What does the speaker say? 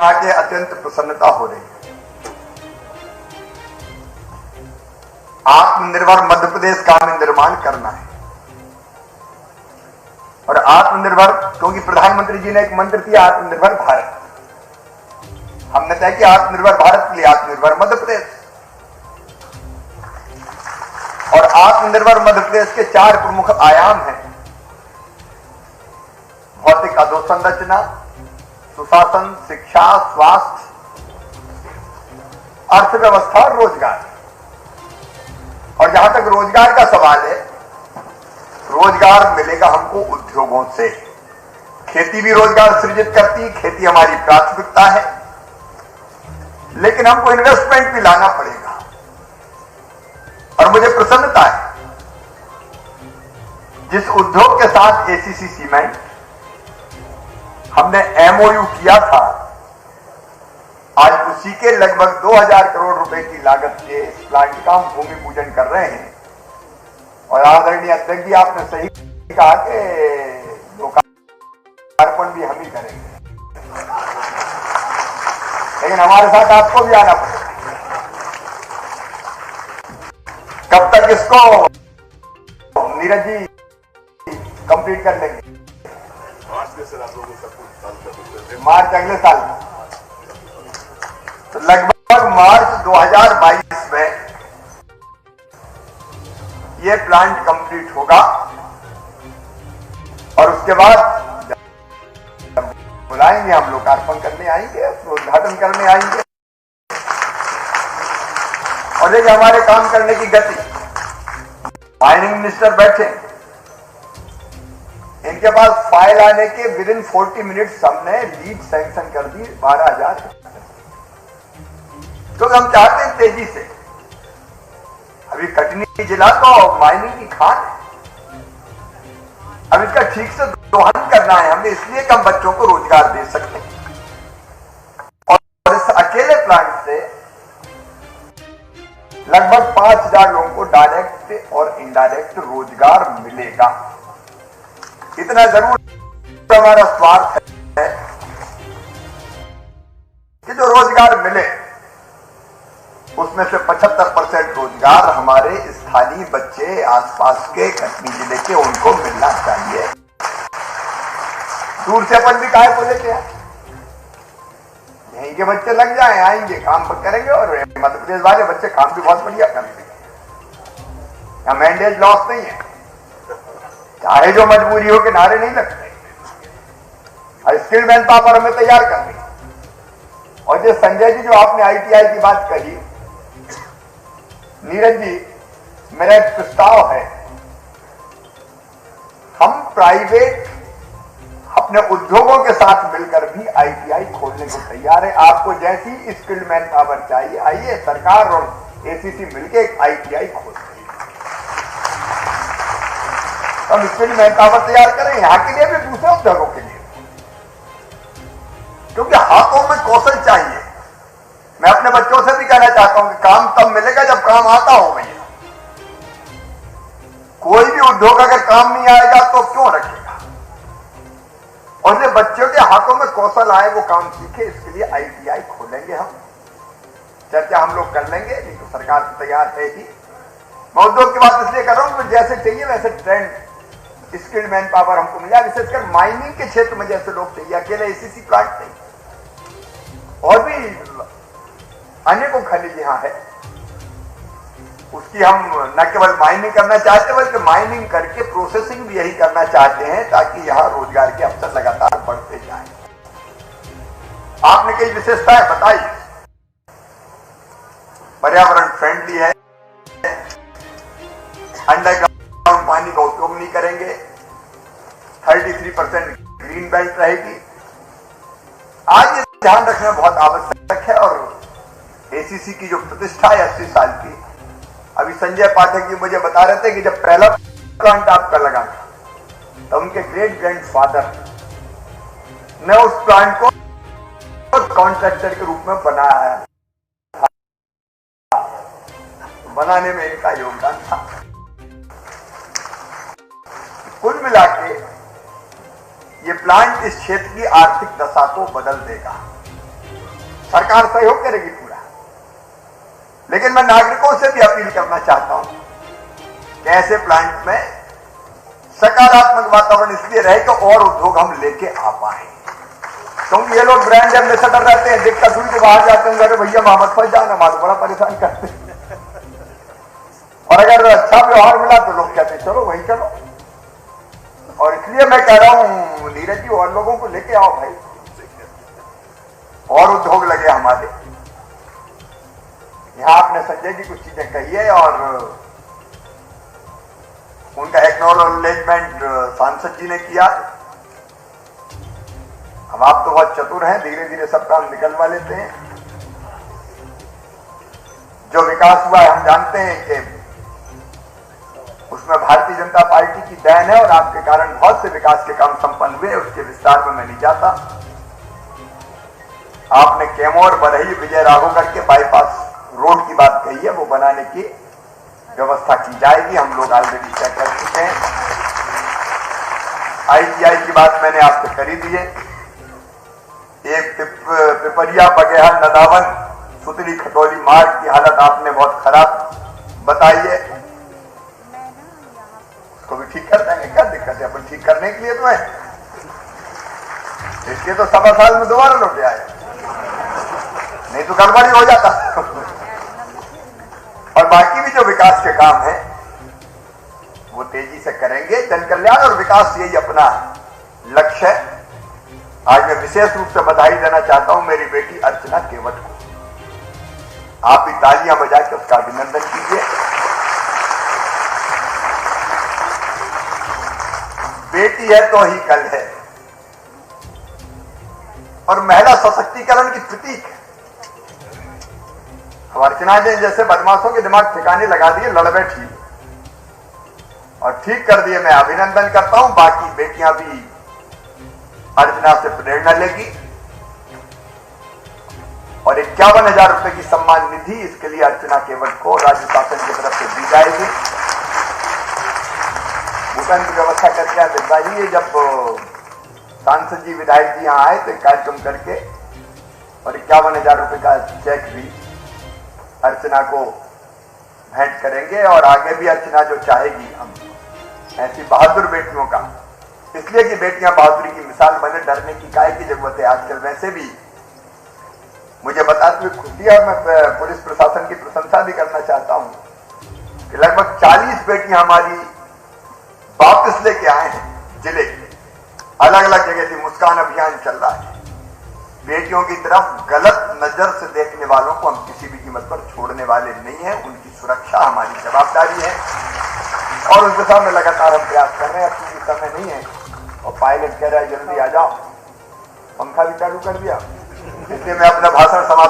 आके अत्यंत प्रसन्नता हो रही है। आत्मनिर्भर मध्य प्रदेश का हमें निर्माण करना है और आत्मनिर्भर, क्योंकि प्रधानमंत्री जी ने एक मंत्र दिया आत्मनिर्भर भारत। हमने तय किया आत्मनिर्भर भारत के लिए आत्मनिर्भर मध्य प्रदेश। और आत्मनिर्भर मध्य प्रदेश के 4 प्रमुख आयाम हैं: भौतिक अधोसंरचना, सुशासन, शिक्षा, स्वास्थ्य, अर्थव्यवस्था और रोजगार। और जहां तक रोजगार का सवाल है, रोजगार मिलेगा हमको उद्योगों से। खेती भी रोजगार सृजित करती है, खेती हमारी प्राथमिकता है, लेकिन हमको इन्वेस्टमेंट भी लाना पड़ेगा। और मुझे प्रसन्नता है जिस उद्योग के साथ एसीसी सीमेंट हमने एमओयू किया था, आज उसी के लगभग 2000 करोड़ रुपए की लागत के इस प्लांट का हम भूमि पूजन कर रहे हैं। और आदरणीय अध्यक्ष जी, आपने सही कहा कि लोकार्पण भी हम ही करेंगे, लेकिन हमारे साथ आपको भी आना पड़ेगा। कब तक इसको नीरज जी कंप्लीट कर लेंगे? मार्च अगले साल। तो लगभग मार्च 2022 में यह प्लांट कंप्लीट होगा और उसके बाद बुलाएंगे, हम लोकार्पण करने आएंगे, उद्घाटन करने आएंगे। और देखिए हमारे काम करने की गति, माइनिंग मिनिस्टर बैठे, इनके पास फाइल आने के विदिन 40 मिनट्स हमने लीड सैंक्शन कर दी 12,000। तो हम चाहते हैं तेजी से। अभी कटनी जिला तो माइनिंग की खान है, अब इसका ठीक से दोहन करना है हमें, इसलिए कि हम बच्चों को रोजगार दे सकते हैं। और इस अकेले प्लांट से लगभग 5,000 लोगों को डायरेक्ट और इनडायरेक्ट रोजगार मिलेगा। इतना जरूर हमारा स्वार्थ है कि जो रोजगार मिले उसमें से 75% रोजगार हमारे स्थानीय बच्चे आसपास के कटनी जिले के उनको मिलना चाहिए। दूर से अपन भी काहे को लेते हैं, यहीं के बच्चे लग जाएं, आएंगे, काम करेंगे। और मध्य प्रदेश वाले बच्चे काम भी बहुत बढ़िया करेंगे, यहाँ मैंडेज लॉस नहीं है, चाहे जो मजबूरी हो के नारे नहीं लगते। स्किल्ड मैन पावर हमें तैयार करनी। और जो संजय जी, जो आपने आईटीआई की बात कही, नीरज जी, मेरा एक प्रस्ताव है, हम प्राइवेट अपने उद्योगों के साथ मिलकर भी आईटीआई खोलने को तैयार है। आपको जैसी स्किल्ड मैन पावर चाहिए, आइए, सरकार और एसीसी मिलकर एक आईटीआई खोल रही है। हम स्किल्ड मैन पावर तैयार करें, यहां के लिए भी, दूसरे उद्योगों के लिए, क्योंकि हाथों में कौशल चाहिए। मैं अपने बच्चों से भी कहना चाहता हूं कि काम तब मिलेगा जब काम आता हो। भैया, कोई भी उद्योग अगर काम नहीं आएगा तो क्यों रखेगा? और जो बच्चों के हाथों में कौशल आए, वो काम सीखे, इसके लिए आईटीआई खोलेंगे हम। चर्चा हम लोग कर लेंगे, नहीं तो सरकार तो तैयार है ही। मैं उद्योग की बात इसलिए कर रहा हूं कि जैसे चाहिए वैसे ट्रेंड स्किल्ड मैन पावर हमको मिला, विशेषकर माइनिंग के क्षेत्र में जैसे लोग चाहिए। अकेले एसीसी प्लांट नहीं, और भी अनेकों खनिज यहां है, उसकी हम न केवल माइनिंग करना चाहते बल्कि माइनिंग करके प्रोसेसिंग भी यही करना चाहते हैं, ताकि यहां रोजगार के अवसर लगातार बढ़ते जाएं। आपने कई विशेषताएं बताई, पर्यावरण फ्रेंडली है, अंडरग्राउंड पानी का उपयोग नहीं करेंगे, 33% ग्रीन बेल्ट रहेगी। आज ये ध्यान रखना बहुत आवश्यक है। और एसीसी की जो प्रतिष्ठा है 80 साल की, अभी संजय पाठक जी मुझे बता रहे थे कि जब पहला प्लांट आपका लगा तो उनके ग्रेट ग्रैंडफादर ने उस प्लांट को कॉन्ट्रैक्टर के रूप में बनाया था, बनाने में इनका योगदान था। कुल मिला के ये प्लांट इस क्षेत्र की आर्थिक दशा को बदल देगा। सरकार सहयोग करेगी पूरा। लेकिन मैं नागरिकों से भी अपील करना चाहता हूं कि ऐसे प्लांट में सकारात्मक वातावरण इसलिए रहे कि और उद्योग हम लेके आ पाए, क्योंकि ये लोग ब्रांड एम्बेसडर रहते हैं, दिक्कत हुई तो बाहर जाते हैं, अरे भैया मोहम्मद फंस जाना, हमारे बड़ा परेशान करते हैं। और अगर अच्छा व्यवहार मिला तो लोग कहते हैं चलो वही चलो। और इसलिए मैं कह रहा हूं नीरज जी, और लोगों को लेके आओ भाई, और उद्योग लगे हमारे यहां। आपने संजय जी कुछ चीजें कही है और उनका एक्नॉलेजमेंट सांसद जी ने किया। अब आप तो बहुत चतुर हैं, धीरे धीरे सब काम निकलवा लेते हैं। जो विकास हुआ है हम जानते हैं कि उसमें भारतीय जनता पार्टी की देन है और आपके कारण बहुत से विकास के काम संपन्न हुए, उसके विस्तार में मैं नहीं जाता। आपने कैमोर बरही विजय राघवगढ़ के बाईपास रोड की बात कही है, वो बनाने की व्यवस्था की जाएगी, हम लोग ऑलरेडी तय कर चुके हैं। ITI की बात मैंने आपसे करी दी है। एक पिपरिया बगेहा नदावन सुतली खटोली मार्ग की हालत आपने बहुत खराब बताई है, उसको भी ठीक कर देंगे, क्या दिक्कत है, अपन ठीक करने के लिए तो है। इसलिए तो 7 साल में दोबारा लौटे आए, नहीं तो गड़बड़ी हो जाता। और बाकी भी जो विकास के काम है वो तेजी से करेंगे। जन कल्याण और विकास यही अपना लक्ष्य है। आज मैं विशेष रूप से बधाई देना चाहता हूं मेरी बेटी अर्चना केवट को। आप भी तालियां बजा के उसका अभिनंदन कीजिए। बेटी है तो ही कल है, और महिला सशक्तिकरण की प्रतीक है। अब अर्चना जी जैसे बदमाशों के दिमाग ठिकाने लगा दिए, लड़ बैठी और ठीक कर दिए, मैं अभिनंदन करता हूं। बाकी बेटियां भी अर्चना से प्रेरणा लेगी और 51,000 रुपए की सम्मान निधि इसके लिए अर्चना केवट को राज्य शासन की तरफ से दी जाएगी। भूषण की व्यवस्था करके दिखा जी, जब सांसद जी विधायक जी यहां आए तो एक कार्यक्रम करके और 51,000 रुपए का चेक भी अर्चना को भेंट करेंगे। और आगे भी अर्चना जो चाहेगी हम ऐसी बहादुर बेटियों का, इसलिए कि बेटियां बहादुरी की मिसाल बने, डरने की काहे की जरूरत है आजकल। वैसे भी मुझे बताते हुए खुशी है और मैं पुलिस प्रशासन की प्रशंसा भी करना चाहता हूं कि लगभग 40 बेटियां हमारी वापस लेके आए हैं जिले के, अलग अलग जगह से मुस्कान अभियान चल रहा है। बेटियों की तरफ गलत नजर से देखने वालों को हम किसी भी कीमत पर छोड़ने वाले नहीं हैं, उनकी सुरक्षा हमारी जवाबदारी है और उस दिशा में लगातार हम प्रयास कर रहे हैं। अब क्योंकि समय नहीं है और पायलट कह रहा है जल्दी आ जाओ, पंखा भी चालू कर दिया, इसलिए मैं अपना भाषण समाप्त